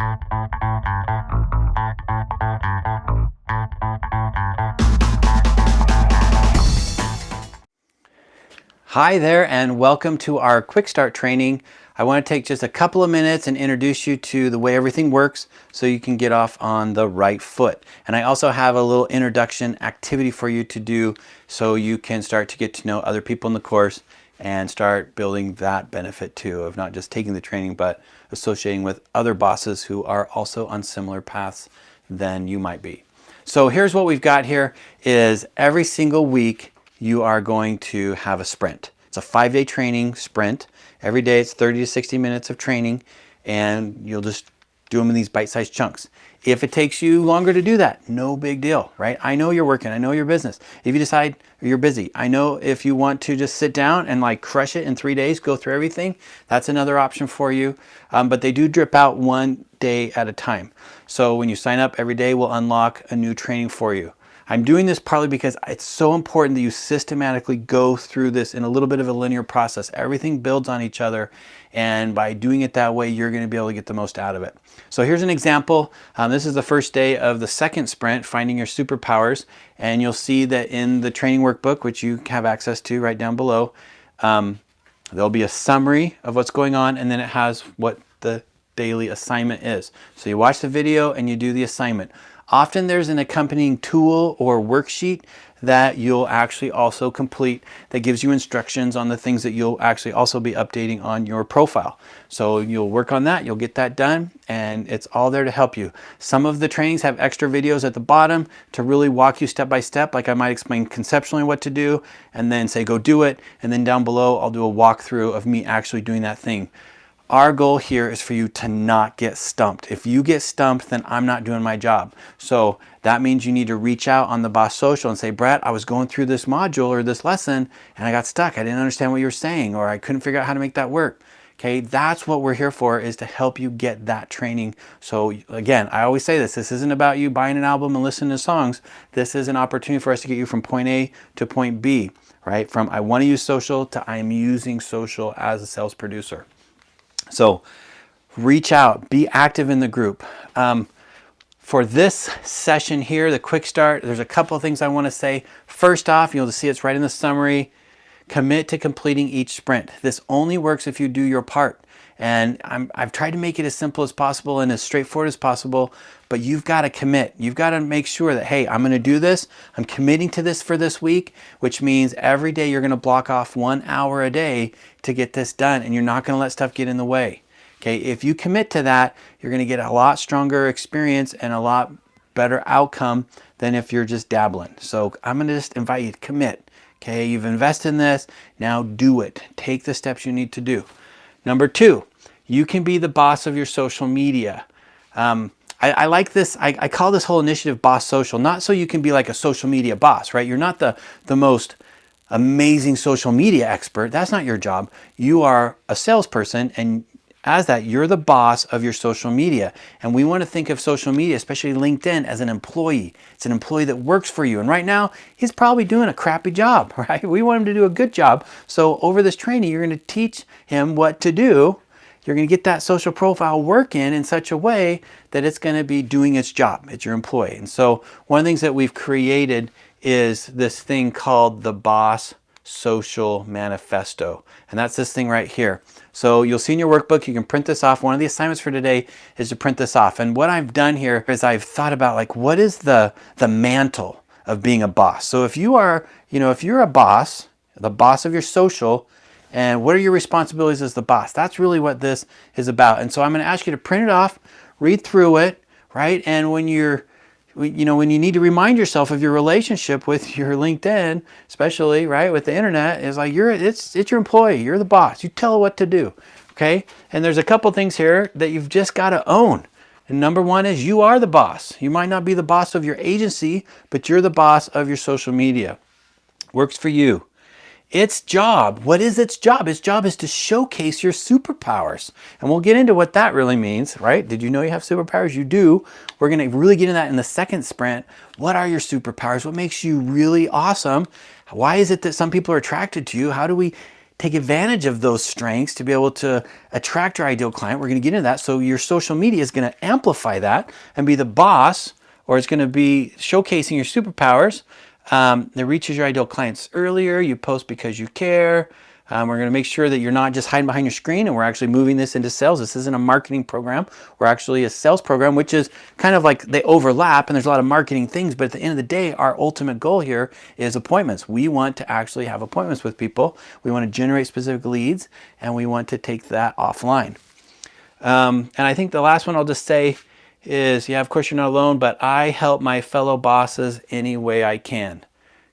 Hi there, and welcome to our quick start training. I want to take just a couple of minutes and introduce you to the way everything works so you can get off on the right foot. And I also have a little introduction activity for you to do so you can start to get to know other people in the course and start building that benefit too of not just taking the training but associating with other bosses who are also on similar paths than you might be. So here's what we've got here is every single week you are going to have a sprint. It's a 5-day training sprint. Every day it's 30 to 60 minutes of training, and you'll just do them in these bite-sized chunks. If it takes you longer to do that, no big deal, right? I know you're working, I know your business. If you decide you're busy, I know if you want to just sit down and like crush it in 3 days, go through everything, that's another option for you. But they do drip out 1 day at a time. So when you sign up, every day will unlock a new training for you. I'm doing this partly because it's so important that you systematically go through this in a little bit of a linear process. Everything builds on each other, and by doing it that way, you're going to be able to get the most out of it. So here's an example. This is the first day of the second sprint, Finding Your Superpowers, and you'll see that in the training workbook, which you have access to right down below, there'll be a summary of what's going on, and then it has what the daily assignment is. So you watch the video and you do the assignment. Often there's an accompanying tool or worksheet that you'll actually also complete that gives you instructions on the things that you'll actually also be updating on your profile. So you'll work on that, you'll get that done, and it's all there to help you. Some of the trainings have extra videos at the bottom to really walk you step by step, like I might explain conceptually what to do and then say go do it, and then down below I'll do a walkthrough of me actually doing that thing. Our goal here is for you to not get stumped. If you get stumped, then I'm not doing my job. So that means you need to reach out on the Boss Social and say, Brett, I was going through this module or this lesson and I got stuck. I didn't understand what you were saying, or I couldn't figure out how to make that work. Okay, that's what we're here for, is to help you get that training. So again, I always say this isn't about you buying an album and listening to songs. This is an opportunity for us to get you from point A to point B, right? From I want to use social to I am using social as a sales producer. So reach out, be active in the group. For this session here, the quick start, there's a couple of things I want to say. First off, you'll see it's right in the summary. Commit to completing each sprint. This only works if you do your part. And I've tried to make it as simple as possible and as straightforward as possible, but you've got to commit. You've got to make sure that, hey, I'm going to do this. I'm committing to this for this week, which means every day you're going to block off 1 hour a day to get this done, and you're not going to let stuff get in the way. Okay, if you commit to that, you're going to get a lot stronger experience and a lot better outcome than if you're just dabbling. So I'm going to just invite you to commit. Okay, you've invested in this, now do it. Take the steps you need to do. Number 2, you can be the boss of your social media. I like this, I call this whole initiative Boss Social, not so you can be like a social media boss, right? You're not the most amazing social media expert. That's not your job. You are a salesperson, and as that, you're the boss of your social media. And we want to think of social media, especially LinkedIn, as an employee. It's an employee that works for you. And right now, he's probably doing a crappy job, right? We want him to do a good job. So over this training, you're going to teach him what to do. You're going to get that social profile working in such a way that it's going to be doing its job. It's your employee. And so one of the things that we've created is this thing called the Boss Social Manifesto. And that's this thing right here. So you'll see in your workbook, you can print this off. One of the assignments for today is to print this off. And what I've done here is I've thought about, like, what is the mantle of being a boss? So if you are, if you're a boss, the boss of your social, and what are your responsibilities as the boss? That's really what this is about. And so I'm going to ask you to print it off, read through it, right? And when you need to remind yourself of your relationship with your LinkedIn, especially, right, with the internet, is like it's your employee, you're the boss, you tell it what to do, okay? And there's a couple things here that you've just got to own. And number 1 is you are the boss. You might not be the boss of your agency, but you're the boss of your social media. Works for you. Its job, what is its job? Its job is to showcase your superpowers. And we'll get into what that really means, right? Did you know you have superpowers? You do. We're going to really get into that in the second sprint. What are your superpowers? What makes you really awesome? Why is it that some people are attracted to you? How do we take advantage of those strengths to be able to attract your ideal client. We're going to get into that. So your social media is going to amplify that and be the boss, or it's going to be showcasing your superpowers that reaches your ideal clients earlier. You post because you care. We're going to make sure that you're not just hiding behind your screen, and we're actually moving this into sales. This isn't a marketing program. We're actually a sales program, which is kind of like they overlap, and there's a lot of marketing things. But at the end of the day, our ultimate goal here is appointments. We want to actually have appointments with people. We want to generate specific leads, and we want to take that offline. And I think the last one I'll just say is, yeah, of course you're not alone, but I help my fellow bosses any way I can.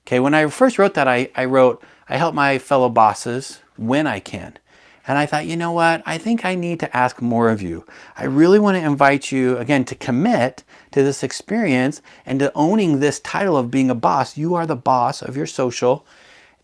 Okay, when I first wrote that, I wrote, I help my fellow bosses when I can. And I thought, you know what? I think I need to ask more of you. I really want to invite you, again, to commit to this experience and to owning this title of being a boss. You are the boss of your social,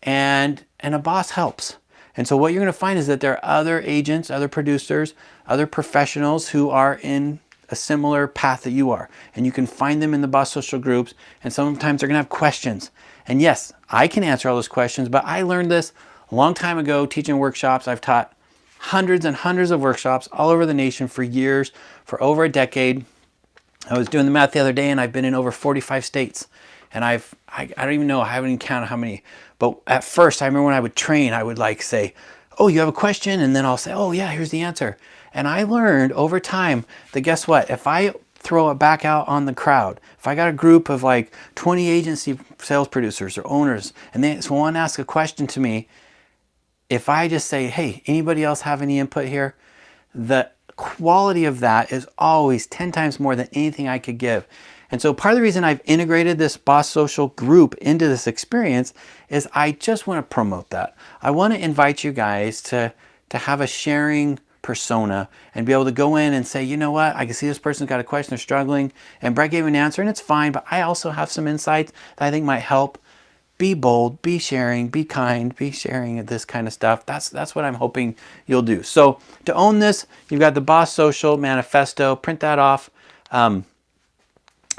and a boss helps. And so what you're going to find is that there are other agents, other producers, other professionals who are in a similar path that you are. And you can find them in the Boss Social groups, and sometimes they're going to have questions. And yes, I can answer all those questions, but I learned this a long time ago teaching workshops. I've taught hundreds and hundreds of workshops all over the nation for years, for over a decade. I was doing the math the other day, and I've been in over 45 states. And I don't even know, I haven't even counted how many. But at first, I remember when I would train, I would like say, oh, you have a question? And then I'll say, oh yeah, here's the answer. And I learned over time that guess what? If I throw it back out on the crowd, if I got a group of like 20 agency sales producers or owners, and someone asks a question to me, if I just say, hey, anybody else have any input here? The quality of that is always 10 times more than anything I could give. And so part of the reason I've integrated this Boss Social group into this experience is I just want to promote that. I want to invite you guys to have a sharing persona and be able to go in and say, you know what, I can see this person's got a question, they're struggling, and Brett gave an answer, and it's fine, but I also have some insights that I think might help. Be bold, be sharing, be kind, be sharing this kind of stuff. That's what I'm hoping you'll do. So to own this, you've got the Boss Social Manifesto. Print that off. So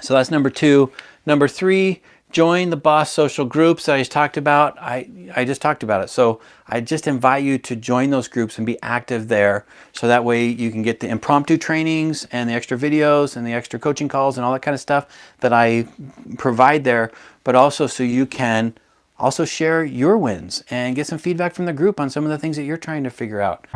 that's number 2. Number 3, join the Boss Social groups that I just talked about. I just talked about it. So I just invite you to join those groups and be active there. So that way you can get the impromptu trainings and the extra videos and the extra coaching calls and all that kind of stuff that I provide there. But also so you can also share your wins and get some feedback from the group on some of the things that you're trying to figure out.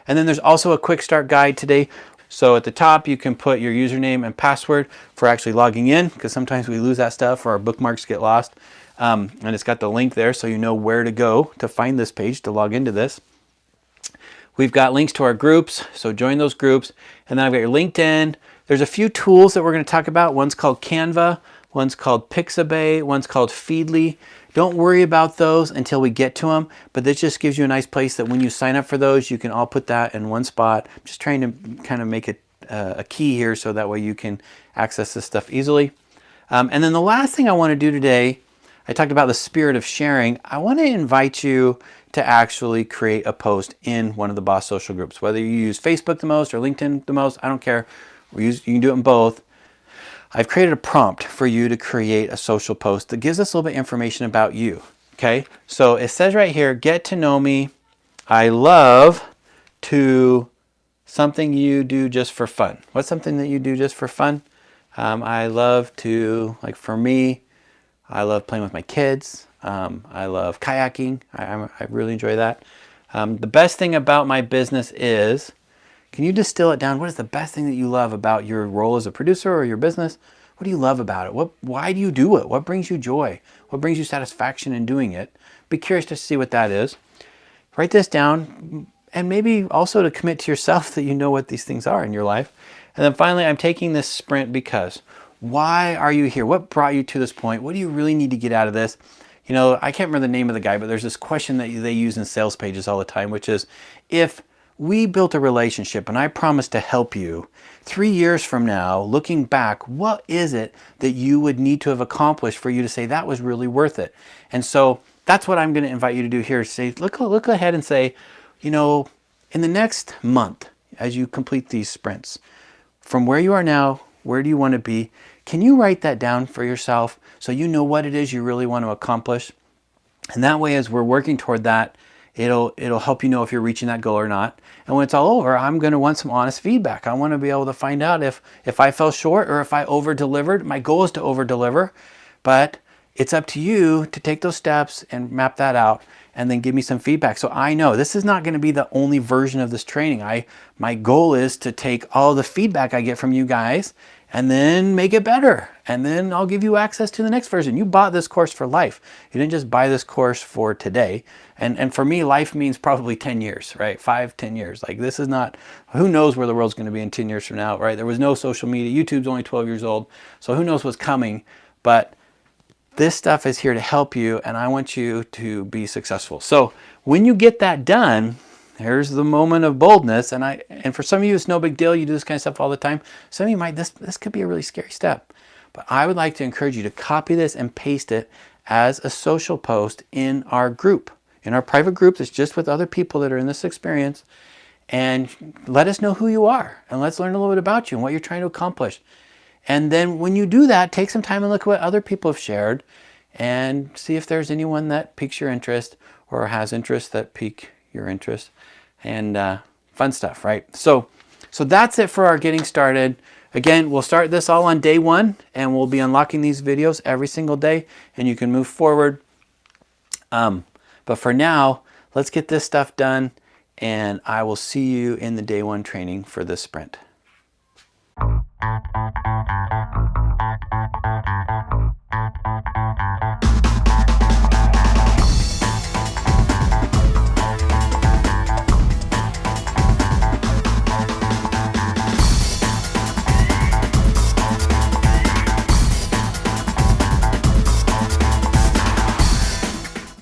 And then there's also a quick start guide today. So at the top, you can put your username and password for actually logging in, because sometimes we lose that stuff or our bookmarks get lost. And it's got the link there so you know where to go to find this page to log into this. We've got links to our groups, so join those groups. And then I've got your LinkedIn. There's a few tools that we're going to talk about. One's called Canva, one's called Pixabay, one's called Feedly. Don't worry about those until we get to them, but this just gives you a nice place that when you sign up for those, you can all put that in one spot. I'm just trying to kind of make it a key here so that way you can access this stuff easily. And then the last thing I want to do today, I talked about the spirit of sharing. I want to invite you to actually create a post in one of the Boss Social groups. Whether you use Facebook the most or LinkedIn the most, I don't care. You can do it in both. I've created a prompt for you to create a social post that gives us a little bit of information about you. Okay, so it says right here, get to know me. I love to something you do just for fun. What's something that you do just for fun? I love to, like for me, I love playing with my kids. I love kayaking. I really enjoy that. The best thing about my business is, can you distill it down? What is the best thing that you love about your role as a producer or your business? What do you love about it? Why do you do it? What brings you joy? What brings you satisfaction in doing it? Be curious to see what that is. Write this down, and maybe also to commit to yourself that you know what these things are in your life. And then finally, I'm taking this sprint because. Why are you here? What brought you to this point? What do you really need to get out of this? You know, I can't remember the name of the guy, but there's this question that they use in sales pages all the time, which is, if we built a relationship and I promised to help you, 3 years from now, looking back, what is it that you would need to have accomplished for you to say that was really worth it? And so that's what I'm going to invite you to do here. Say, look ahead and say, you know, in the next month, as you complete these sprints, from where you are now, where do you want to be? Can you write that down for yourself so you know what it is you really want to accomplish? And that way, as we're working toward that, it'll help you know if you're reaching that goal or not. And when it's all over, I'm going to want some honest feedback. I want to be able to find out if I fell short or if I over-delivered. My goal is to over-deliver, but it's up to you to take those steps and map that out and then give me some feedback. So I know this is not going to be the only version of this training. My goal is to take all the feedback I get from you guys and then make it better. And then I'll give you access to the next version. You bought this course for life. You didn't just buy this course for today. And for me, life means probably 10 years, right? 5, 10 years. Like this is not, who knows where the world's going to be in 10 years from now, right? There was no social media. YouTube's only 12 years old. So who knows what's coming. But this stuff is here to help you, and I want you to be successful. So when you get that done, here's the moment of boldness. And for some of you, it's no big deal. You do this kind of stuff all the time. Some of you might, this could be a really scary step. But I would like to encourage you to copy this and paste it as a social post in our group, in our private group that's just with other people that are in this experience. And let us know who you are, and let's learn a little bit about you and what you're trying to accomplish. And then when you do that, take some time and look at what other people have shared and see if there's anyone that piques your interest or has interests that pique your interest, and fun stuff, right? So that's it for our getting started. Again, we'll start this all on day 1, and we'll be unlocking these videos every single day, and you can move forward. But for now, let's get this stuff done, and I will see you in the day 1 training for this sprint.